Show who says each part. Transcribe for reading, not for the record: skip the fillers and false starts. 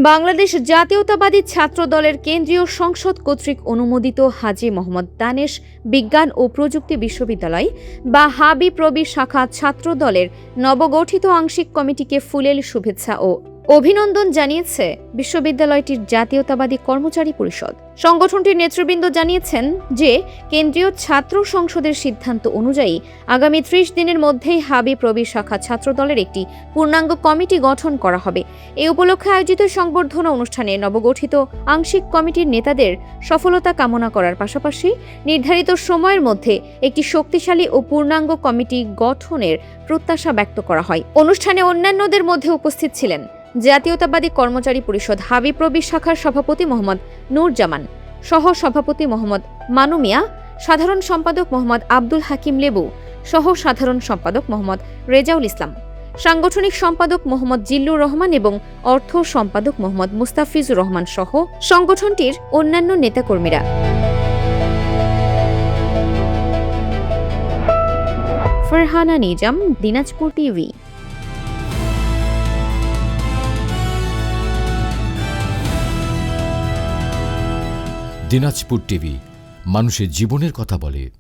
Speaker 1: বাংলাদেশ জাতীয়তাবাদী ছাত্র দলের কেন্দ্রীয় সংসদ কর্তৃক অনুমোদিত হাজী মোহাম্মদ দানেশ বিজ্ঞান ও প্রযুক্তি বিশ্ববিদ্যালয় বা হাবিপ্রবি শাখা ছাত্র দলের নবগঠিত আংশিক কমিটিকে ফুলেল শুভেচ্ছা ও অভিনন্দন জানিয়েছে বিশ্ববিদ্যালয়টির জাতীয়তাবাদী কর্মচারী পরিষদ। সংগঠনটির নেতৃবৃন্দ জানিয়েছেন যে কেন্দ্রীয় ছাত্র সংসদের সিদ্ধান্ত অনুযায়ী আগামী ৩০ দিনের মধ্যেই হাবিপ্রবি শাখা ছাত্র দলের একটি পূর্ণাঙ্গ কমিটি গঠন করা হবে। এই উপলক্ষে আয়োজিত সংবর্ধনা অনুষ্ঠানে নবগঠিত আংশিক কমিটির নেতাদের সফলতা কামনা করার পাশাপাশি নির্ধারিত সময়ের মধ্যে একটি শক্তিশালী ও পূর্ণাঙ্গ কমিটি গঠনের প্রত্যাশা ব্যক্ত করা হয়। অনুষ্ঠানে অন্যান্যদের মধ্যে উপস্থিত ছিলেন জাতীয়তাবাদী কর্মচারী পরিষদ হাবিপ্রবি শাখার সভাপতি মোহাম্মদ নূর জামান, সহ সভাপতি মোহাম্মদ মানু মিয়া, সাধারণ সম্পাদক মোহাম্মদ আব্দুল হাকিম লেবু, সহ সাধারণ সম্পাদক মোহাম্মদ রেজাউল ইসলাম, সাংগঠনিক সম্পাদক মোহাম্মদ জিল্লুর রহমান এবং অর্থ সম্পাদক মোহাম্মদ মুস্তাফিজুর রহমান সহ সংগঠনটির অন্যান্য নেতাকর্মীরা। ফারহানা নিজাম, দিনাজপুর টিভি।
Speaker 2: দিনাজপুর টিভি মানুষের জীবনের কথা বলে।